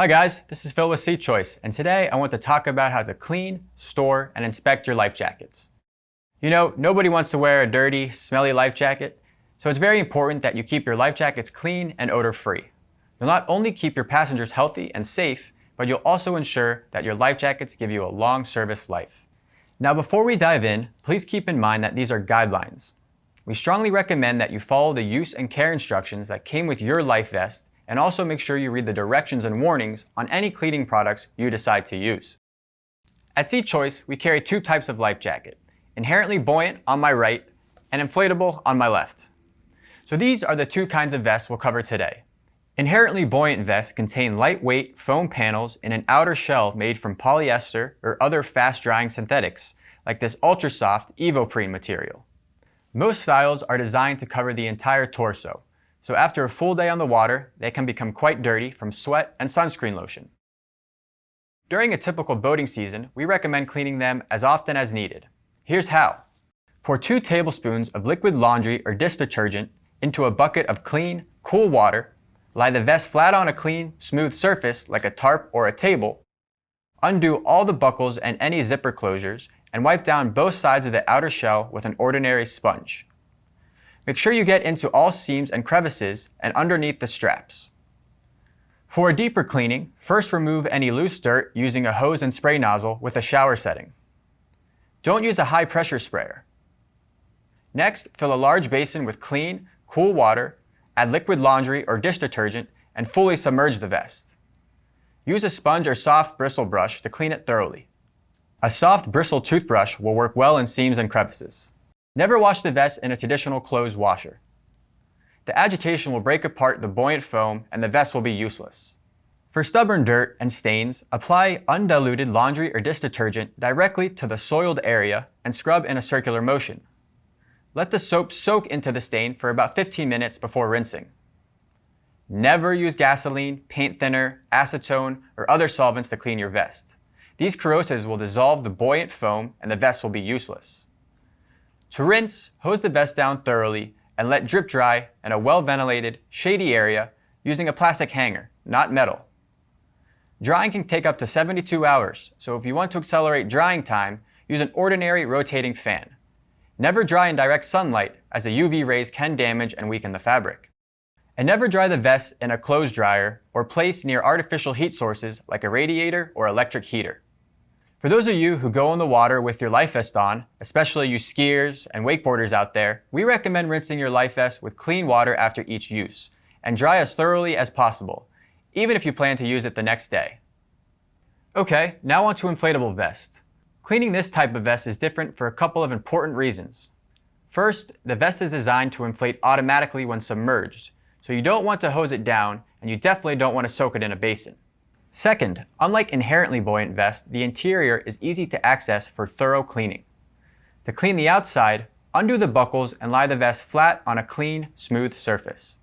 Hi guys, this is Phil with Seachoice, and today I want to talk about how to clean, store, and inspect your life jackets. You know, nobody wants to wear a dirty, smelly life jacket, so it's very important that you keep your life jackets clean and odor-free. You'll not only keep your passengers healthy and safe, but you'll also ensure that your life jackets give you a long service life. Now before we dive in, please keep in mind that these are guidelines. We strongly recommend that you follow the use and care instructions that came with your life vest, and also make sure you read the directions and warnings on any cleaning products you decide to use. At Seachoice, we carry two types of life jacket, inherently buoyant on my right and inflatable on my left. So these are the two kinds of vests we'll cover today. Inherently buoyant vests contain lightweight foam panels in an outer shell made from polyester or other fast-drying synthetics, like this ultra-soft Evoprene material. Most styles are designed to cover the entire torso, so after a full day on the water, they can become quite dirty from sweat and sunscreen lotion. During a typical boating season, we recommend cleaning them as often as needed. Here's how. Pour 2 tablespoons of liquid laundry or dish detergent into a bucket of clean, cool water, lie the vest flat on a clean, smooth surface like a tarp or a table, undo all the buckles and any zipper closures, and wipe down both sides of the outer shell with an ordinary sponge. Make sure you get into all seams and crevices and underneath the straps. For a deeper cleaning, first remove any loose dirt using a hose and spray nozzle with a shower setting. Don't use a high pressure sprayer. Next, fill a large basin with clean, cool water, add liquid laundry or dish detergent, and fully submerge the vest. Use a sponge or soft bristle brush to clean it thoroughly. A soft bristle toothbrush will work well in seams and crevices. Never wash the vest in a traditional clothes washer. The agitation will break apart the buoyant foam and the vest will be useless. For stubborn dirt and stains, apply undiluted laundry or dish detergent directly to the soiled area and scrub in a circular motion. Let the soap soak into the stain for about 15 minutes before rinsing. Never use gasoline, paint thinner, acetone, or other solvents to clean your vest. These corrosives will dissolve the buoyant foam and the vest will be useless. To rinse, hose the vest down thoroughly and let drip dry in a well-ventilated, shady area using a plastic hanger, not metal. Drying can take up to 72 hours, so if you want to accelerate drying time, use an ordinary rotating fan. Never dry in direct sunlight, as the UV rays can damage and weaken the fabric. And never dry the vest in a clothes dryer or place near artificial heat sources like a radiator or electric heater. For those of you who go in the water with your life vest on, especially you skiers and wakeboarders out there, we recommend rinsing your life vest with clean water after each use, and dry as thoroughly as possible, even if you plan to use it the next day. Okay, now on to inflatable vest. Cleaning this type of vest is different for a couple of important reasons. First, the vest is designed to inflate automatically when submerged, so you don't want to hose it down, and you definitely don't want to soak it in a basin. Second, unlike inherently buoyant vests, the interior is easy to access for thorough cleaning. To clean the outside, undo the buckles and lie the vest flat on a clean, smooth surface.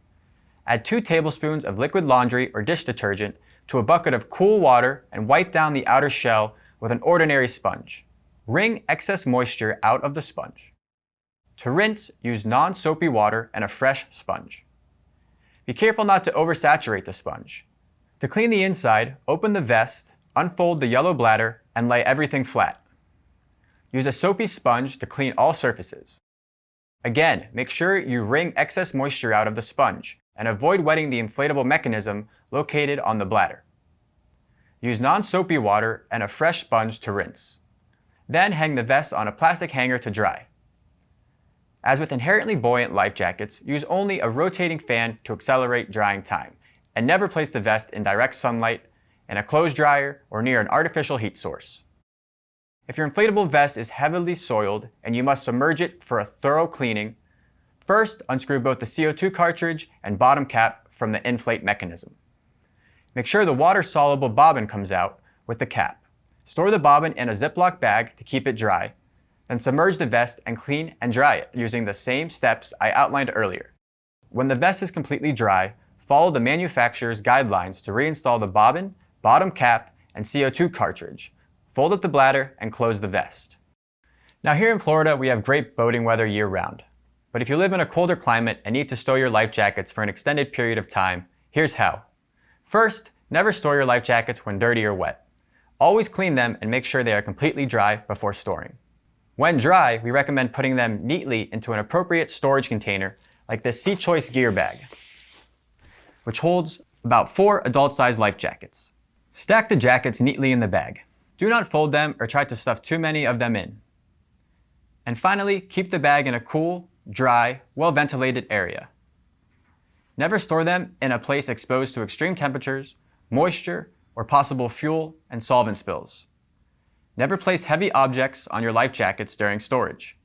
Add 2 tablespoons of liquid laundry or dish detergent to a bucket of cool water and wipe down the outer shell with an ordinary sponge. Wring excess moisture out of the sponge. To rinse, use non-soapy water and a fresh sponge. Be careful not to oversaturate the sponge. To clean the inside, open the vest, unfold the yellow bladder, and lay everything flat. Use a soapy sponge to clean all surfaces. Again, make sure you wring excess moisture out of the sponge and avoid wetting the inflatable mechanism located on the bladder. Use non-soapy water and a fresh sponge to rinse. Then hang the vest on a plastic hanger to dry. As with inherently buoyant life jackets, use only a rotating fan to accelerate drying time, and never place the vest in direct sunlight, in a clothes dryer, or near an artificial heat source. If your inflatable vest is heavily soiled and you must submerge it for a thorough cleaning, first unscrew both the CO2 cartridge and bottom cap from the inflate mechanism. Make sure the water-soluble bobbin comes out with the cap. Store the bobbin in a Ziploc bag to keep it dry, then submerge the vest and clean and dry it using the same steps I outlined earlier. When the vest is completely dry, follow the manufacturer's guidelines to reinstall the bobbin, bottom cap, and CO2 cartridge. Fold up the bladder and close the vest. Now here in Florida, we have great boating weather year-round. But if you live in a colder climate and need to stow your life jackets for an extended period of time, here's how. First, Never store your life jackets when dirty or wet. Always clean them and make sure they are completely dry before storing. When dry, we recommend putting them neatly into an appropriate storage container like this Seachoice gear bag, which holds about 4 adult-sized life jackets. Stack the jackets neatly in the bag. Do not fold them or try to stuff too many of them in. And finally, keep the bag in a cool, dry, well-ventilated area. Never store them in a place exposed to extreme temperatures, moisture, or possible fuel and solvent spills. Never place heavy objects on your life jackets during storage.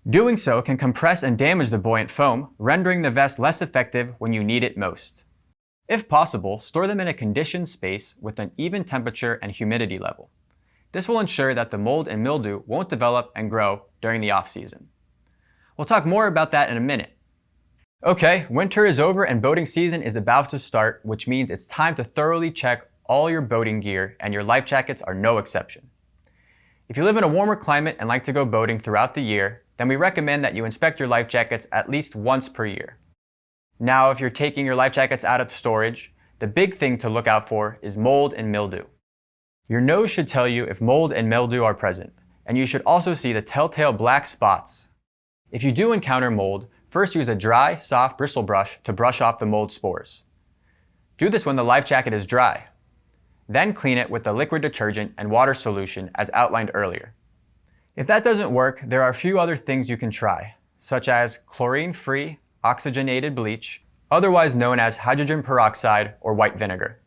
Doing so can compress and damage the buoyant foam, rendering the vest less effective when you need it most. If possible, store them in a conditioned space with an even temperature and humidity level. This will ensure that the mold and mildew won't develop and grow during the off-season. We'll talk more about that in a minute. Okay, winter is over and boating season is about to start, which means it's time to thoroughly check all your boating gear, and your life jackets are no exception. If you live in a warmer climate and like to go boating throughout the year, then we recommend that you inspect your life jackets at least once per year. Now, if you're taking your life jackets out of storage, the big thing to look out for is mold and mildew. Your nose should tell you if mold and mildew are present, and you should also see the telltale black spots. If you do encounter mold, first use a dry, soft bristle brush to brush off the mold spores. Do this when the life jacket is dry. Then clean it with the liquid detergent and water solution as outlined earlier. If that doesn't work, there are a few other things you can try, such as chlorine-free oxygenated bleach, otherwise known as hydrogen peroxide or white vinegar.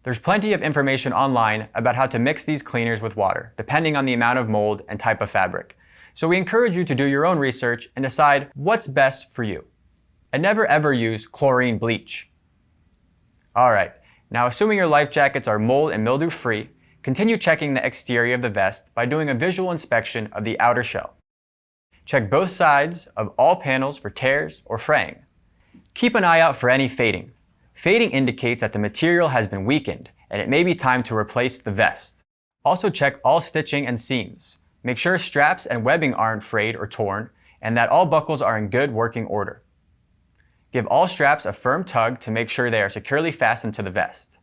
There's plenty of information online about how to mix these cleaners with water, depending on the amount of mold and type of fabric. So we encourage you to do your own research and decide what's best for you. And never ever use chlorine bleach. Alright, now assuming your life jackets are mold and mildew free, continue checking the exterior of the vest by doing a visual inspection of the outer shell. Check both sides of all panels for tears or fraying. Keep an eye out for any fading. Fading indicates that the material has been weakened and it may be time to replace the vest. Also check all stitching and seams. Make sure straps and webbing aren't frayed or torn and that all buckles are in good working order. Give all straps a firm tug to make sure they are securely fastened to the vest.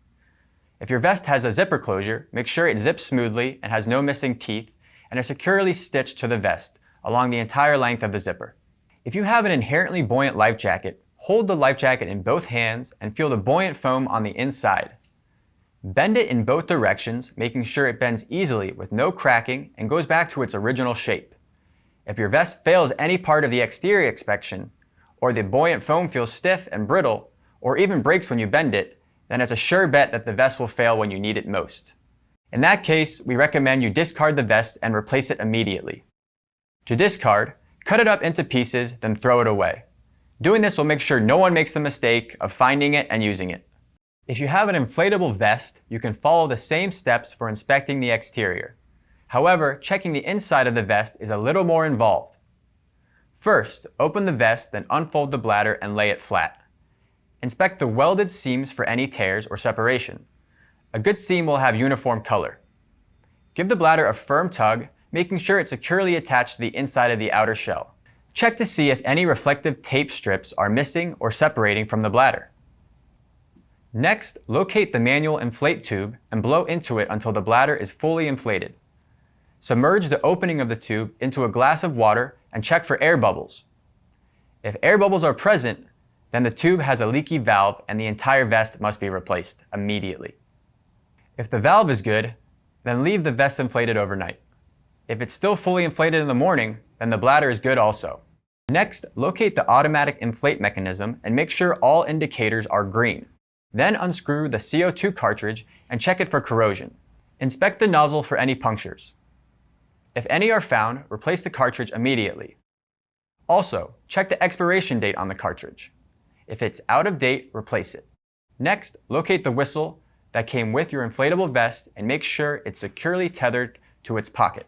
If your vest has a zipper closure, make sure it zips smoothly and has no missing teeth and is securely stitched to the vest along the entire length of the zipper. If you have an inherently buoyant life jacket, hold the life jacket in both hands and feel the buoyant foam on the inside. Bend it in both directions, making sure it bends easily with no cracking and goes back to its original shape. If your vest fails any part of the exterior inspection, or the buoyant foam feels stiff and brittle, or even breaks when you bend it, then it's a sure bet that the vest will fail when you need it most. In that case, we recommend you discard the vest and replace it immediately. To discard, cut it up into pieces, then throw it away. Doing this will make sure no one makes the mistake of finding it and using it. If you have an inflatable vest, you can follow the same steps for inspecting the exterior. However, checking the inside of the vest is a little more involved. First, open the vest, then unfold the bladder and lay it flat. Inspect the welded seams for any tears or separation. A good seam will have uniform color. Give the bladder a firm tug, making sure it's securely attached to the inside of the outer shell. Check to see if any reflective tape strips are missing or separating from the bladder. Next, locate the manual inflate tube and blow into it until the bladder is fully inflated. Submerge the opening of the tube into a glass of water and check for air bubbles. If air bubbles are present, then the tube has a leaky valve and the entire vest must be replaced immediately. If the valve is good, then leave the vest inflated overnight. If it's still fully inflated in the morning, then the bladder is good also. Next, locate the automatic inflate mechanism and make sure all indicators are green. Then unscrew the CO2 cartridge and check it for corrosion. Inspect the nozzle for any punctures. If any are found, replace the cartridge immediately. Also, check the expiration date on the cartridge. If it's out of date, replace it. Next, locate the whistle that came with your inflatable vest and make sure it's securely tethered to its pocket.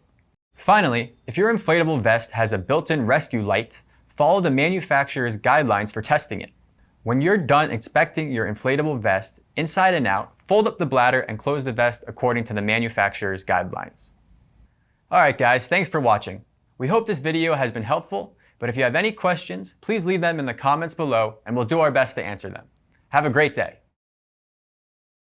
Finally, if your inflatable vest has a built-in rescue light, follow the manufacturer's guidelines for testing it. When you're done inspecting your inflatable vest inside and out, fold up the bladder and close the vest according to the manufacturer's guidelines. Alright guys, thanks for watching. We hope this video has been helpful, but if you have any questions, please leave them in the comments below and we'll do our best to answer them. Have a great day.